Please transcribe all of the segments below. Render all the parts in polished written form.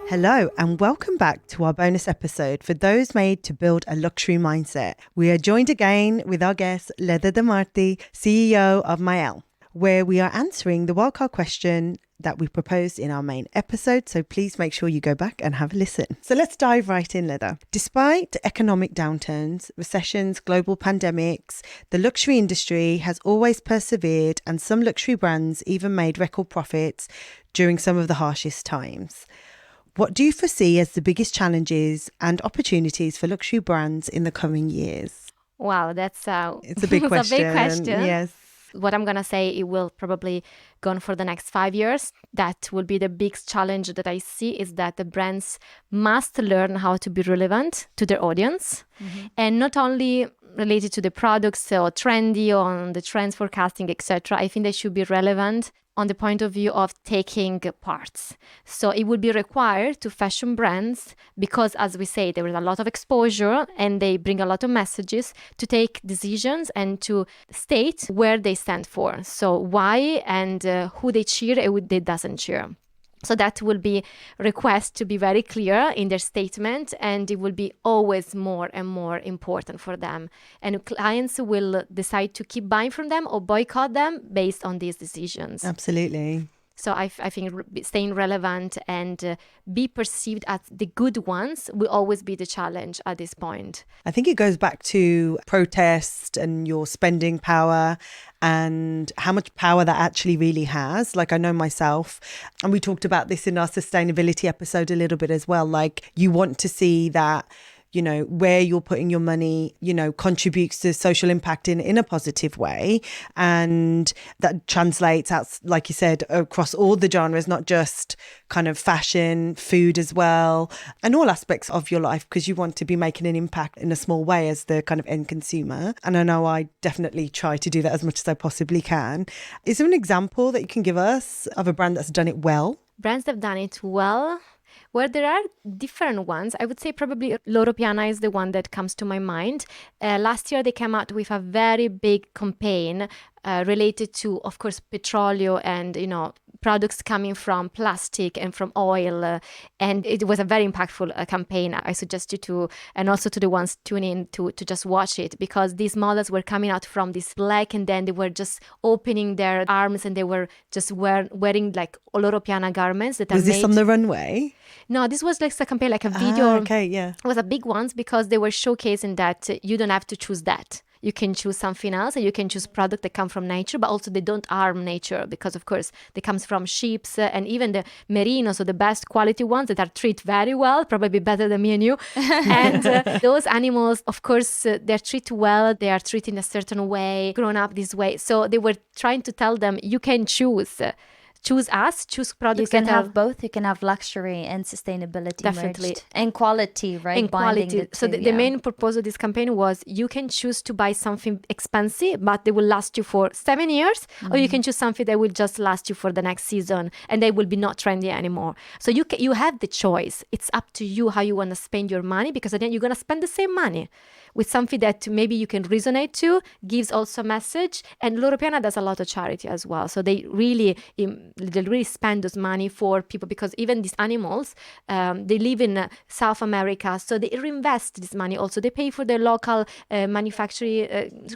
Hello and welcome back to our bonus episode for those made to build a luxury mindset. We are joined again with our guest, Leda di Marti, CEO of Maelle, where we are answering the wildcard question that we proposed in our main episode. So please make sure you go back and have a listen. So let's dive right in, Leda. Despite economic downturns, recessions, global pandemics, the luxury industry has always persevered, and some luxury brands even made record profits during some of the harshest times. What do you foresee as the biggest challenges and opportunities for luxury brands in the coming years? Wow, it's a big question. A big question. Yes. What I'm going to say, it will probably go on for the next 5 years. That will be the biggest challenge that I see, is that the brands must learn how to be relevant to their audience. Mm-hmm. And not only related to the products or trendy on the trends forecasting, etc. I think they should be relevant on the point of view of taking parts. So it would be required to fashion brands, because as we say, there is a lot of exposure and they bring a lot of messages, to take decisions and to state where they stand for. So why and who they cheer and who they doesn't cheer. So that will be request to be very clear in their statement, and it will be always more and more important for them. And clients will decide to keep buying from them or boycott them based on these decisions. Absolutely. So I think staying relevant and be perceived as the good ones will always be the challenge at this point. I think it goes back to protest and your spending power and how much power that actually really has. Like, I know myself, and we talked about this in our sustainability episode a little bit as well. Like, you want to see that, you know, where you're putting your money, you know, contributes to social impact in a positive way. And that translates out, like you said, across all the genres, not just kind of fashion, food as well, and all aspects of your life, because you want to be making an impact in a small way as the kind of end consumer. And I know I definitely try to do that as much as I possibly can. Is there an example that you can give us of a brand that's done it well? Brands that have done it well, where there are different ones, I would say probably Loro Piana is the one that comes to my mind. Last year, they came out with a very big campaign related to, of course, petroleum and, you know, products coming from plastic and from oil. And it was a very impactful campaign. I suggest you to, and also to the ones tuning in to just watch it, because these models were coming out from this black, and then they were just opening their arms and they were just wearing like Loro Piana garments that was this on the runway? No, this was like a campaign, like a video. Okay, yeah. It was a big one because they were showcasing that you don't have to choose that. You can choose something else, and you can choose products that come from nature, but also they don't harm nature, because of course they comes from sheep and even the merino, so the best quality ones that are treated very well, probably better than me and you. And those animals, of course, they're treated well, they are treated in a certain way, grown up this way. So they were trying to tell them, you can choose us, choose products. You can have both. You can have luxury and sustainability. Definitely. Merged. And quality, right? And quality. So the the main purpose of this campaign was, you can choose to buy something expensive, but they will last you for 7 years, or you can choose something that will just last you for the next season, and they will be not trendy anymore. So you have the choice. It's up to you how you want to spend your money, because then you're going to spend the same money with something that maybe you can resonate to, gives also a message. And Loro Piana does a lot of charity as well. So they really spend those money for people, because even these animals, they live in South America, so they reinvest this money also. They pay for their local manufacturing,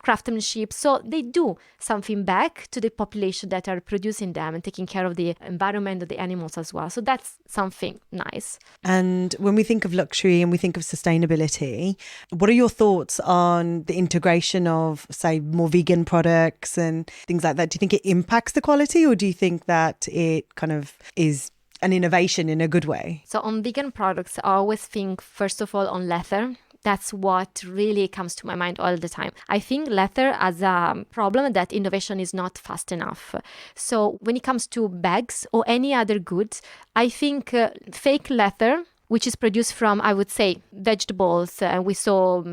craftsmanship. So they do something back to the population that are producing them and taking care of the environment of the animals as well. So that's something nice. And when we think of luxury and we think of sustainability, what are your thoughts on the integration of, say, more vegan products and things like that? Do you think it impacts the quality, or do you think that it kind of is an innovation in a good way? So on vegan products, I always think, first of all, on leather. That's what really comes to my mind all the time. I think leather has a problem that innovation is not fast enough. So when it comes to bags or any other goods, I think fake leather, which is produced from, I would say, vegetables. We saw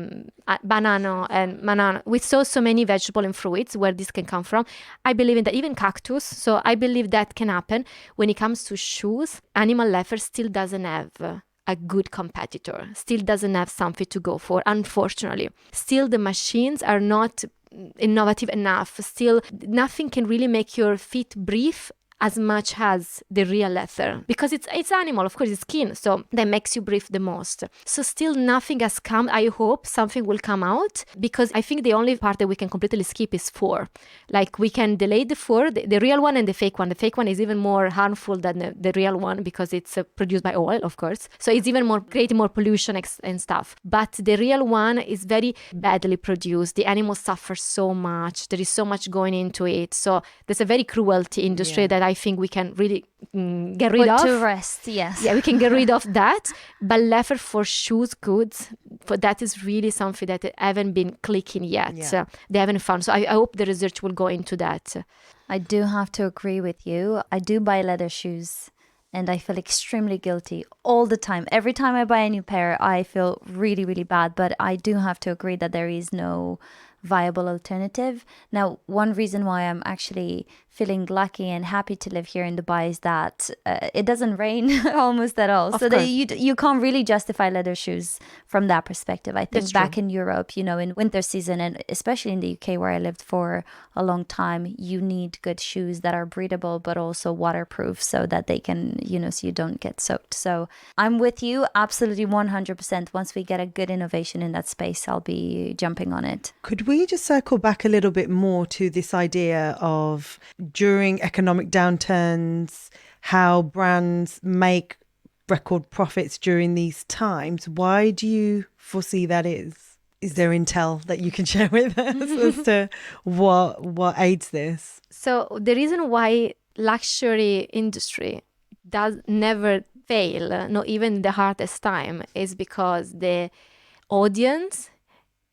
banana. We saw so many vegetable and fruits where this can come from. I believe in that, even cactus. So I believe that can happen. When it comes to shoes, animal leather still doesn't have a good competitor, still doesn't have something to go for, unfortunately. Still, the machines are not innovative enough. Still, nothing can really make your feet breathe as much as the real leather, because it's animal, of course, it's skin, so that makes you breathe the most. So still nothing has come. I hope something will come out, because I think the only part that we can completely skip is fur. Like, we can delay the fur, the real one and the fake one. The fake one is even more harmful than the real one, because it's produced by oil, of course. So it's even more creating more pollution and stuff. But the real one is very badly produced. The animals suffer so much. There is so much going into it. So there's a very cruelty industry that I think we can really get rid of. To rest, yes. Yeah, we can get rid of that. But leather for shoes, goods, for that is really something that haven't been clicking yet. Yeah. They haven't found. So I hope the research will go into that. I do have to agree with you. I do buy leather shoes and I feel extremely guilty all the time. Every time I buy a new pair, I feel really, really bad. But I do have to agree that there is no viable alternative. Now, one reason why I'm actually feeling lucky and happy to live here in Dubai is that it doesn't rain almost at all. So that you can't really justify leather shoes from that perspective. I think back in Europe, you know, in winter season, and especially in the UK where I lived for a long time, you need good shoes that are breathable but also waterproof so that they can, you know, so you don't get soaked. So I'm with you absolutely 100%. Once we get a good innovation in that space, I'll be jumping on it. Could we just circle back a little bit more to this idea of during economic downturns, how brands make record profits during these times? Why do you foresee that is? Is there intel that you can share with us as to what aids this? So the reason why luxury industry does never fail, not even the hardest time, is because the audience,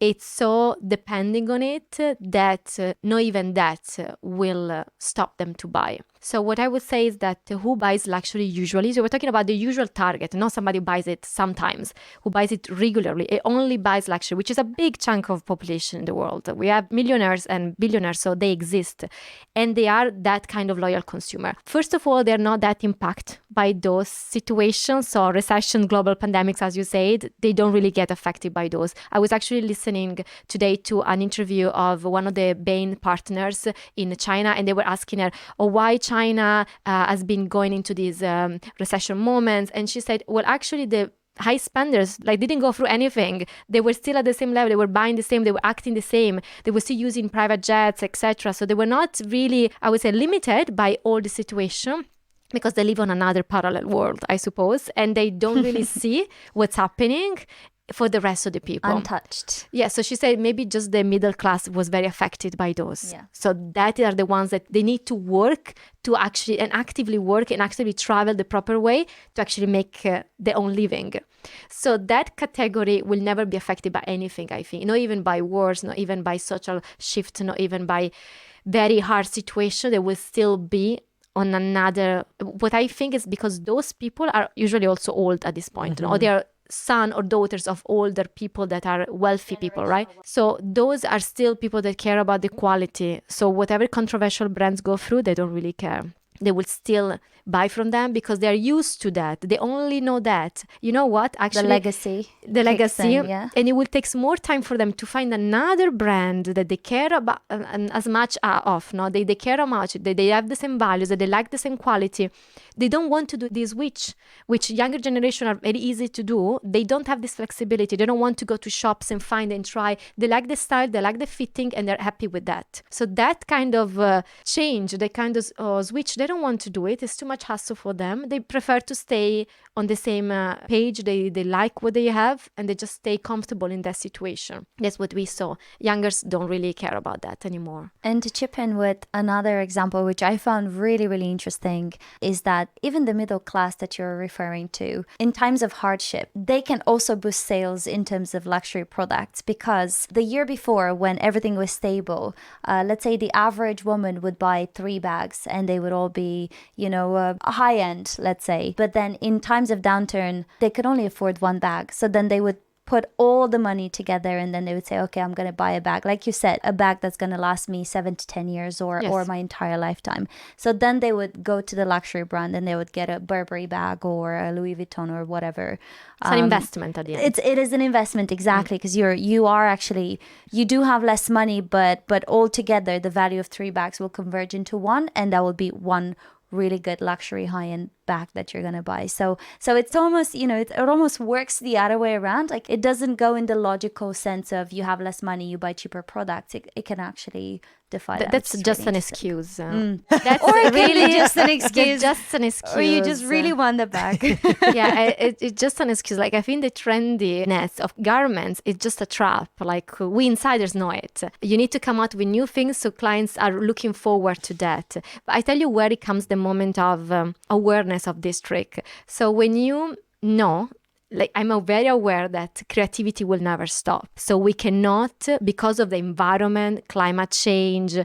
it's so depending on it that not even that will stop them to buy. So what I would say is that who buys luxury usually, so we're talking about the usual target, not somebody who buys it sometimes, who buys it regularly. It only buys luxury, which is a big chunk of population in the world. We have millionaires and billionaires, so they exist. And they are that kind of loyal consumer. First of all, they're not that impacted by those situations. So recession, global pandemics, as you said, they don't really get affected by those. I was actually listening today to an interview of one of the Bain partners in China, and they were asking her, why China has been going into these recession moments. And she said, well, actually the high spenders didn't go through anything. They were still at the same level. They were buying the same. They were acting the same. They were still using private jets, etc. So they were not really, I would say, limited by all the situation, because they live on another parallel world, I suppose, and they don't really see what's happening for the rest of the people. Untouched. Yeah, so she said maybe just the middle class was very affected by those. Yeah. So that are the ones that they need to work to actually, and actively work and actively travel the proper way to actually make their own living. So that category will never be affected by anything, I think. Not even by wars, not even by social shift, not even by very hard situation. They will still be on another. What I think is because those people are usually also old at this point, or they are son or daughters of older people that are wealthy people, right? So those are still people that care about the quality. So whatever controversial brands go through, they don't really care. They will still buy from them because they're used to that. They only know that. You know what? Actually, The legacy. And it will take more time for them to find another brand that they care about as much of. No, they care how much. They have the same values. That they like the same quality. They don't want to do this, which younger generation are very easy to do. They don't have this flexibility. They don't want to go to shops and find and try. They like the style. They like the fitting, and they're happy with that. So that kind of change, that kind of switch, they don't want to do it. It's too much hassle for them. They prefer to stay on the same page. They like what they have, and they just stay comfortable in that situation. That's what we saw. Youngers don't really care about that anymore. And to chip in with another example, which I found really, really interesting, is that even the middle class that you're referring to, in times of hardship, they can also boost sales in terms of luxury products, because the year before, when everything was stable, let's say the average woman would buy 3 bags and they would all be, high end, let's say. But then in times of downturn, they could only afford 1 bag. So then they would put all the money together, and then they would say, okay, I'm going to buy a bag. Like you said, a bag that's going to last me 7 to 10 years or my entire lifetime. So then they would go to the luxury brand and they would get a Burberry bag or a Louis Vuitton or whatever. It's an investment at the end. It is an investment, exactly, because you do have less money, but altogether the value of 3 bags will converge into one, and that will be one really good luxury high-end bag that you're going to buy. So it's almost, it almost works the other way around. Like, it doesn't go in the logical sense of you have less money, you buy cheaper products. It can actually defy that. That's It's just really an interesting. excuse. That's or it can be just an excuse. Just an excuse. Or you just really want the bag. It's just an excuse. Like, I think the trendiness of garments is just a trap. Like, we insiders know it. You need to come out with new things, so clients are looking forward to that. But I tell you where it comes the moment of awareness of this trick. So when you know, like, I'm very aware that creativity will never stop. So we cannot, because of the environment, climate change,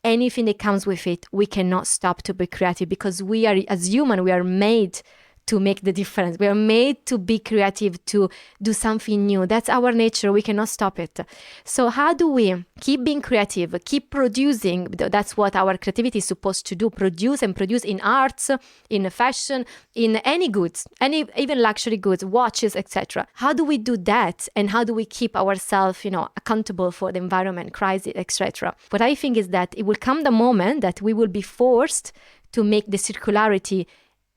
anything that comes with it, we cannot stop to be creative, because we are, as human, we are made to make the difference. We are made to be creative, to do something new. That's our nature. We cannot stop it. So how do we keep being creative, keep producing? That's what our creativity is supposed to do, produce in arts, in fashion, in any goods, even luxury goods, watches, etc. How do we do that? And how do we keep ourselves, accountable for the environment crisis, etc.? What I think is that it will come the moment that we will be forced to make the circularity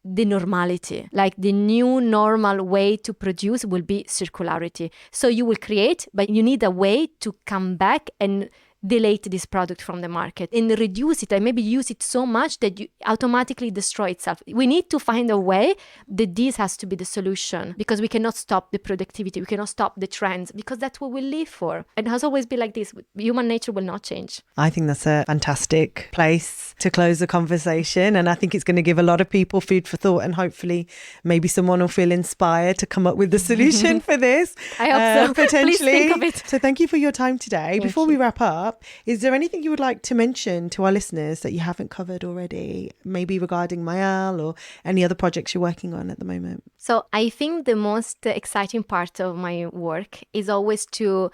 the normality. Like, the new normal way to produce will be circularity. So you will create, but you need a way to come back and delete this product from the market and reduce it, and maybe use it so much that you automatically destroy itself. We need to find a way that this has to be the solution, because we cannot stop the productivity, we cannot stop the trends, because that's what we live for. It has always been like this. Human nature will not change. I think that's a fantastic place to close the conversation, and I think it's going to give a lot of people food for thought, and hopefully maybe someone will feel inspired to come up with the solution for this. I hope so. Potentially. Please think of it. So thank you for your time today. Before we wrap up, is there anything you would like to mention to our listeners that you haven't covered already, maybe regarding Maelle or any other projects you're working on at the moment? So I think the most exciting part of my work is always to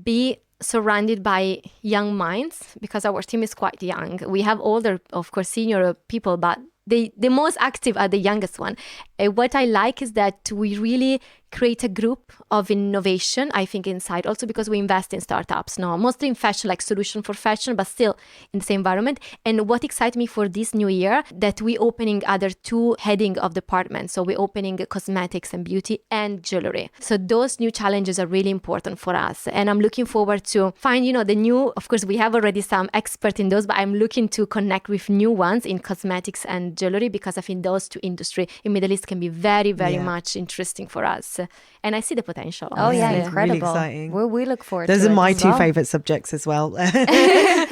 be surrounded by young minds, because our team is quite young. We have older, of course, senior people, but the most active are the youngest one. What I like is that we really create a group of innovation, I think, inside, also because we invest in startups now, mostly in fashion, like solution for fashion, but still in the same environment. And what excites me for this new year, that we opening other 2 heading of departments. So we're opening cosmetics and beauty and jewelry. So those new challenges are really important for us. And I'm looking forward to find, the new, of course, we have already some expert in those, but I'm looking to connect with new ones in cosmetics and jewelry, because I think those 2 industries in Middle East can be very, very much interesting for us. And I see the potential. Oh, yeah, incredible. Really exciting. We look forward Those to it. Those are my as 2 well. favourite subjects as well.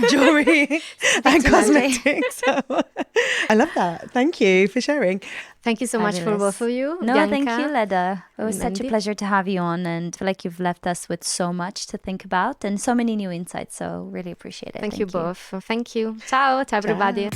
Jewellery and cosmetics. So, I love that. Thank you for sharing. Thank you so much for both of you. No, Bianca, thank you, Leda. It was such a Mandy. pleasure to have you on, and I feel like you've left us with so much to think about and so many new insights. So really appreciate it. Thank you both. Thank you. Ciao. Ciao, everybody.